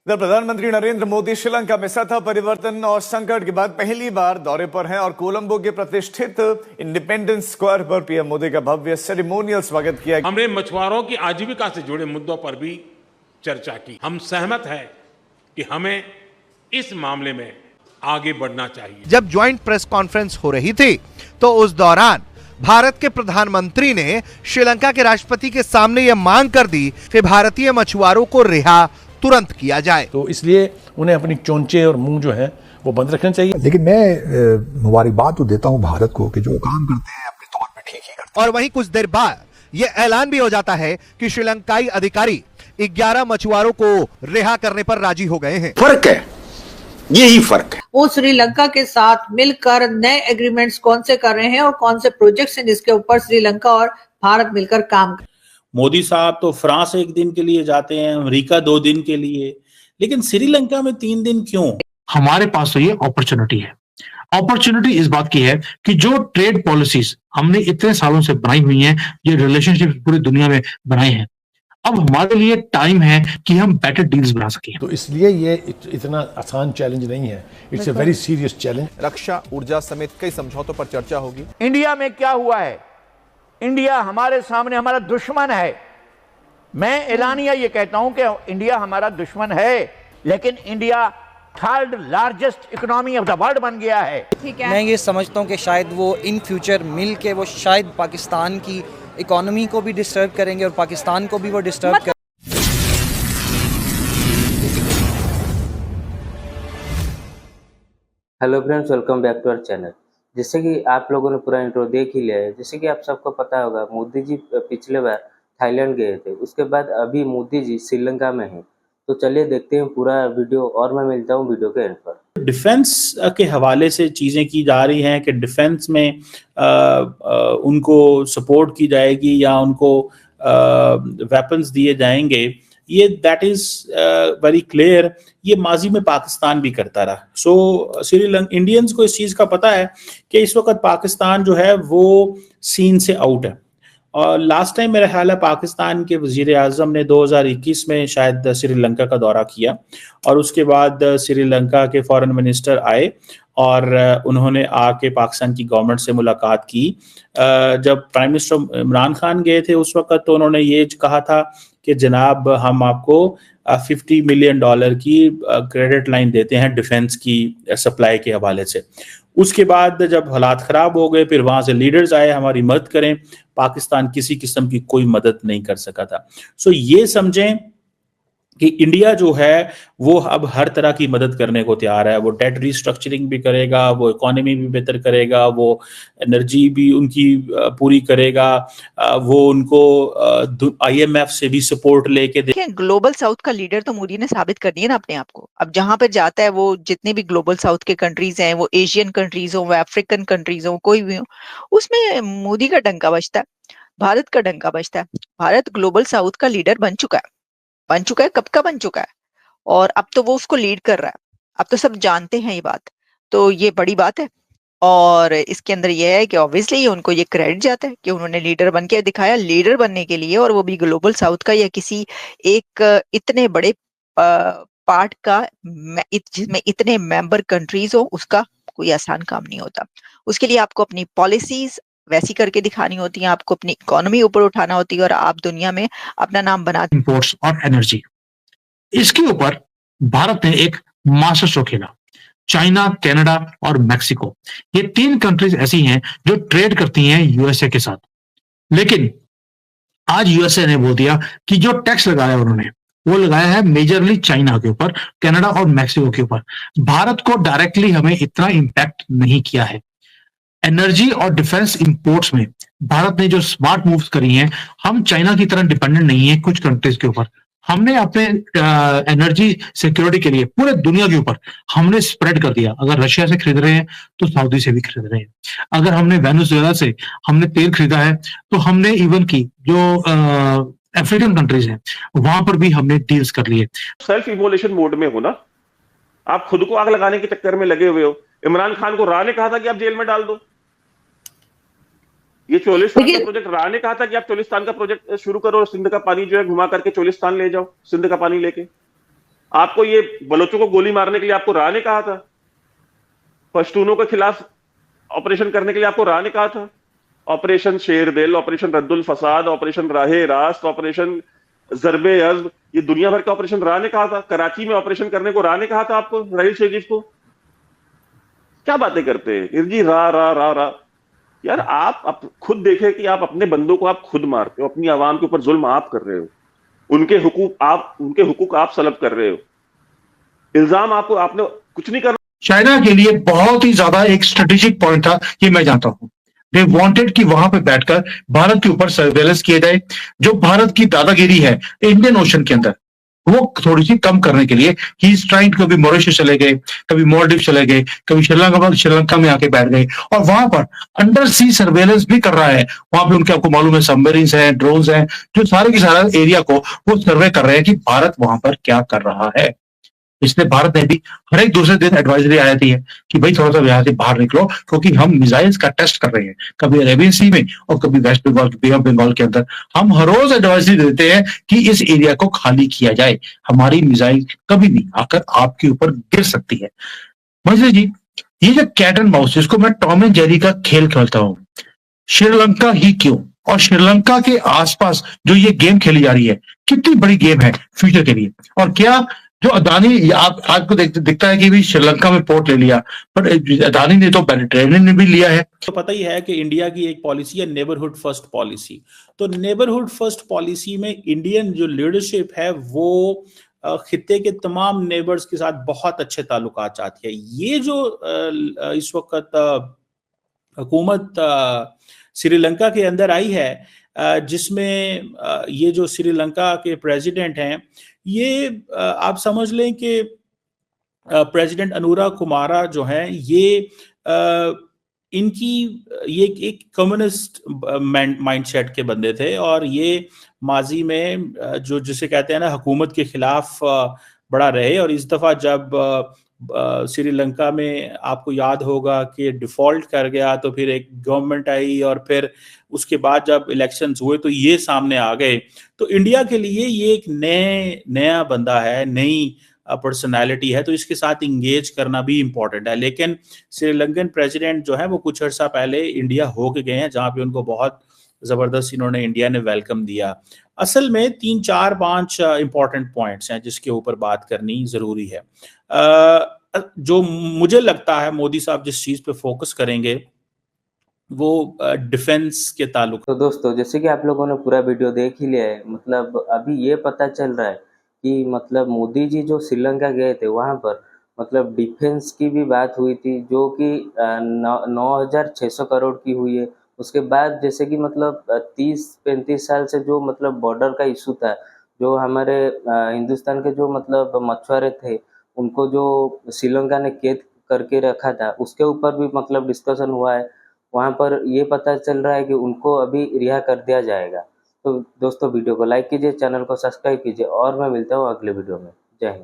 इधर प्रधानमंत्री नरेंद्र मोदी श्रीलंका में सत्ता परिवर्तन और संकट के बाद पहली बार दौरे पर हैं और कोलंबो के प्रतिष्ठित इंडिपेंडेंस स्क्वायर पर पीएम मोदी का भव्य सेरेमोनियल स्वागत किया। हमने मछुआरों की आजीविका से जुड़े मुद्दों पर भी चर्चा की। हम सहमत हैं कि हमें इस मामले में आगे बढ़ना चाहिए। जब ज्वाइंट प्रेस कॉन्फ्रेंस हो रही थी तो उस दौरान भारत के प्रधानमंत्री ने श्रीलंका के राष्ट्रपति के सामने यह मांग कर दी कि भारतीय मछुआरों को रिहा तुरंत किया जाए। तो इसलिए उन्हें अपनी चोंचे और मुंह जो है वो बंद रखने चाहिए। लेकिन मैं मुबारकबाद तो देता हूं भारत को कि जो काम करते हैं अपने तौर पे ठीक ही करते हैं। और वहीं कुछ देर बाद यह ऐलान भी हो जाता है कि श्रीलंकाई अधिकारी 11 मछुआरों को रिहा करने पर राजी हो गए हैं। फर्क है, यही फर्क है। वो श्रीलंका के साथ मिलकर नए एग्रीमेंट्स कौन से कर रहे हैं और कौन से प्रोजेक्ट्स हैं जिसके ऊपर श्रीलंका और भारत मिलकर काम कर। मोदी साहब तो फ्रांस 1 दिन के लिए जाते हैं, अमेरिका 2 दिन के लिए, लेकिन श्रीलंका में 3 दिन क्यों? हमारे पास तो ये अपॉर्चुनिटी है। अपॉर्चुनिटी इस बात की है कि जो ट्रेड पॉलिसीज हमने इतने सालों से बनाई हुई हैं, ये रिलेशनशिप पूरी दुनिया में बनाए हैं, अब हमारे लिए टाइम है कि हम बेटर डील्स बना सकें। तो इसलिए ये इतना आसान चैलेंज नहीं है, it's a very serious challenge. रक्षा, ऊर्जा समेत कई समझौतों पर चर्चा होगी। इंडिया में क्या हुआ है? इंडिया हमारे सामने हमारा दुश्मन है। मैं एलानिया ये कहता हूं कि इंडिया हमारा दुश्मन है, लेकिन India 3rd largest economy of the world बन गया है। मैं ये समझता हूं कि शायद वो इन फ्यूचर मिल के वो शायद पाकिस्तान की इकोनॉमी को भी डिस्टर्ब करेंगे और पाकिस्तान को भी वो डिस्टर्ब करेंगे। Hello friends, welcome back to our channel. जैसे कि आप लोगों ने पूरा इंट्रो देख ही लिया है। जैसे कि आप सबको पता होगा, मोदी जी पिछले बार थाईलैंड गए थे, उसके बाद अभी मोदी जी श्रीलंका में हैं। तो चलिए देखते हैं पूरा वीडियो और मैं मिलता हूँ वीडियो के एंड पर। डिफेंस के हवाले से चीजें की जा रही हैं कि डिफेंस में उनको सपोर्ट की जाएगी या उनको वेपन्स दिए जाएंगे, ये दैट इज वेरी क्लियर। ये माजी में पाकिस्तान भी करता रहा। सो श्रीलंका इंडियंस को इस चीज का पता है कि इस वक्त पाकिस्तान जो है वो सीन से आउट है। और लास्ट टाइम मेरा ख्याल है पाकिस्तान के वजीर आजम ने 2021 में शायद श्रीलंका का दौरा किया और उसके बाद श्रीलंका के फॉरेन मिनिस्टर आए और उन्होंने आके पाकिस्तान की गवर्नमेंट से मुलाकात की। जब प्राइम मिनिस्टर इमरान खान गए थे उस वक्त तो उन्होंने ये कहा था कि जनाब हम आपको $50 मिलियन की क्रेडिट लाइन देते हैं डिफेंस की सप्लाई के हवाले से। उसके बाद जब हालात खराब हो गए, फिर वहां से लीडर्स आए हमारी मदद करें, पाकिस्तान किसी किस्म की कोई मदद नहीं कर सका था। सो ये समझें कि इंडिया जो है वो अब हर तरह की मदद करने को तैयार है। वो डेट रिस्ट्रक्चरिंग भी करेगा, वो इकोनॉमी भी बेहतर करेगा, वो एनर्जी भी उनकी पूरी करेगा, वो उनको IMF से भी सपोर्ट लेके देखिए, ग्लोबल साउथ का लीडर तो मोदी ने साबित कर दिया ना अपने आप को। अब जहां पर जाता है वो, जितने भी ग्लोबल साउथ के कंट्रीज हैं, वो एशियन कंट्रीज हो, वो अफ्रीकन कंट्रीज हो, कोई भी हो, उसमें मोदी का डंका बजता है, भारत का डंका बजता है। भारत ग्लोबल साउथ का लीडर बन चुका है, कब का बन चुका है, और अब तो वो उसको लीड कर रहा है। अब तो सब जानते हैं ये बात, तो ये बड़ी बात है। और इसके अंदर ये है कि ऑब्वियसली उनको ये क्रेडिट जाता है कि उन्होंने लीडर बन के दिखाया। लीडर बनने के लिए, और वो भी ग्लोबल साउथ का या किसी एक इतने बड़े पार्ट का जिसमें इतने मेंबर कंट्रीज हो, उसका कोई आसान काम नहीं होता। उसके लिए आपको अपनी पॉलिसीज वैसी करके दिखानी होती है, आपको अपनी इकोनॉमी ऊपर उठाना होती है और आप दुनिया में अपना नाम बनाते। इंपोर्ट्स और एनर्जी, इसके ऊपर भारत ने एक मास्टर स्ट्रोक खेला। चाइना, कनाडा और मैक्सिको, ये 3 कंट्रीज ऐसी हैं जो ट्रेड करती हैं यूएसए के साथ। लेकिन आज यूएसए ने बोल दिया कि जो टैक्स लगाया उन्होंने, वो लगाया है मेजरली चाइना के ऊपर, कनाडा और मैक्सिको के ऊपर। भारत को डायरेक्टली हमें इतना इंपैक्ट नहीं किया है। एनर्जी और डिफेंस इंपोर्ट्स में भारत ने जो स्मार्ट मूव्स करी हैं, हम चाइना की तरह डिपेंडेंट नहीं है कुछ कंट्रीज के ऊपर। हमने अपने एनर्जी सिक्योरिटी के लिए पूरे दुनिया के ऊपर हमने स्प्रेड कर दिया। अगर रशिया से खरीद रहे हैं तो सऊदी से भी खरीद रहे हैं। अगर हमने वेनेजुएला से हमने तेल खरीदा है तो हमने इवन की जो अफ्रीकन कंट्रीज हैं वहां पर भी हमने डील्स कर लिए। सेल्फ इवोल्यूशन मोड में हो ना, आप खुद को आग लगाने के चक्कर में लगे हुए हो। इमरान खान को राह ने कहा था कि आप जेल में डाल दो। ये चोलिस्तान का प्रोजेक्ट, राह ने कहा था कि आप चोलिस्तान का प्रोजेक्ट शुरू करो और सिंध का पानी जो है घुमा करके चोलिस्तान ले जाओ, सिंध का पानी लेके। आपको ये बलोचों को गोली मारने के लिए आपको राह ने कहा था? पश्तूनों के खिलाफ ऑपरेशन करने के लिए आपको राह ने कहा था? ऑपरेशन शेरदिल, ऑपरेशन रद्दुल फसाद, ऑपरेशन राहे रास्त, ऑपरेशन जरबे अज़्म, ये दुनिया भर के ऑपरेशन राह ने कहा था। कराची में ऑपरेशन करने को राह ने कहा था आपको, रहील शेख को? क्या बातें करते हैं हिरजी? रा रा रा रा। यार आप खुद देखें कि आप अपने बंदों को आप खुद मारते हो, अपनी आवाम के ऊपर जुल्म आप कर रहे हो, उनके हुकूक आप सलब कर रहे हो। इल्जाम आपने कुछ नहीं करना। चाइना के लिए बहुत ही ज्यादा एक स्ट्रेटेजिक पॉइंट था, ये मैं जानता हूं। दे वांटेड कि वहां पे बैठकर भारत के ऊपर सर्वेलेंस किया जाए। जो भारत की दादागिरी है इंडियन ओशन के अंदर, वो थोड़ी सी कम करने के लिए ही इज ट्राइंग। कभी मॉरिशस चले गए, कभी मालदीव चले गए, कभी श्रीलंका में आके बैठ गए और वहां पर अंडर सी सर्वेलेंस भी कर रहा है। वहां पे उनके, आपको मालूम है, सबमरीन्स हैं, ड्रोन्स हैं, जो सारे के सारा एरिया को वो सर्वे कर रहे हैं कि भारत वहां पर क्या कर रहा है। इसलिए भारत ने भी हर एक दूसरे दिन एडवाइजरी आ जाती है कि भाई थोड़ा सा यहाँ से बाहर निकलो, क्योंकि हम मिसाइल्स का टेस्ट कर रहे हैं, कभी अरेबियन सी में और कभी वेस्ट बंगाल, बे ऑफ बंगाल के अंदर। हम हर रोज एडवाइजरी देते हैं कि इस एरिया को खाली किया जाए, हमारी मिसाइल कभी भी आकर आपके ऊपर गिर सकती है। मंजरी जी, ये जो कैट एंड माउस, जिसको मैं टॉम एंड जेरी का खेल खेलता हूं, श्रीलंका ही क्यों, और श्रीलंका के आसपास जो ये गेम खेली जा रही है, कितनी बड़ी गेम है फ्यूचर के लिए? और क्या जो अदानी, आपको दिखता है कि भी श्रीलंका में पोर्ट ले लिया, पर अदानी ने तो मेडिटेरेनियन में भी लिया है। तो पता ही है कि इंडिया की एक पॉलिसी है नेबरहुड फर्स्ट पॉलिसी। तो नेबरहुड फर्स्ट पॉलिसी में इंडियन जो लीडरशिप है वो खित्ते के तमाम नेबर्स के साथ बहुत अच्छे ताल्लुकात चाहती है। ये जो इस वक्त हुकूमत श्रीलंका के अंदर आई है, जिसमें ये जो श्रीलंका के प्रेसिडेंट हैं, ये आप समझ लें कि प्रेसिडेंट अनुरा कुमारा जो हैं, ये इनकी ये एक कम्युनिस्ट माइंडसेट के बंदे थे और ये माजी में जो जिसे कहते हैं ना हुकूमत के खिलाफ बड़ा रहे। और इस दफा जब श्रीलंका में आपको याद होगा कि डिफॉल्ट कर गया, तो फिर एक गवर्नमेंट आई और फिर उसके बाद जब इलेक्शंस हुए तो ये सामने आ गए। तो इंडिया के लिए ये एक नया बंदा है, नई पर्सनालिटी है, तो इसके साथ इंगेज करना भी इम्पोर्टेंट है। लेकिन श्रीलंकन प्रेसिडेंट जो है वो कुछ अर्सा पहले इंडिया होके गए हैं, जहाँ पे उनको बहुत जबरदस्त इन्होंने इंडिया ने वेलकम दिया। असल में 3, 4, 5 इंपॉर्टेंट पॉइंट्स हैं जिसके ऊपर बात करनी जरूरी है। जो मुझे लगता है मोदी साहब जिस चीज पे फोकस करेंगे वो डिफेंस के ताल्लुक। तो दोस्तों, जैसे कि आप लोगों ने पूरा वीडियो देख ही लिया है, मतलब अभी ये पता चल रहा है कि मतलब मोदी जी जो श्रीलंका गए थे वहाँ पर मतलब डिफेंस की भी बात हुई थी, जो कि 9,600 करोड़ की हुई है। उसके बाद जैसे कि मतलब 30-35 साल से जो मतलब बॉर्डर का इशू था, जो हमारे हिंदुस्तान के जो मतलब मछुआरे थे, उनको जो श्रीलंका ने कैद करके रखा था, उसके ऊपर भी मतलब डिस्कशन हुआ है। वहाँ पर ये पता चल रहा है कि उनको अभी रिहा कर दिया जाएगा। तो दोस्तों, वीडियो को लाइक कीजिए, चैनल को सब्सक्राइब कीजिए और मैं मिलता हूँ अगले वीडियो में।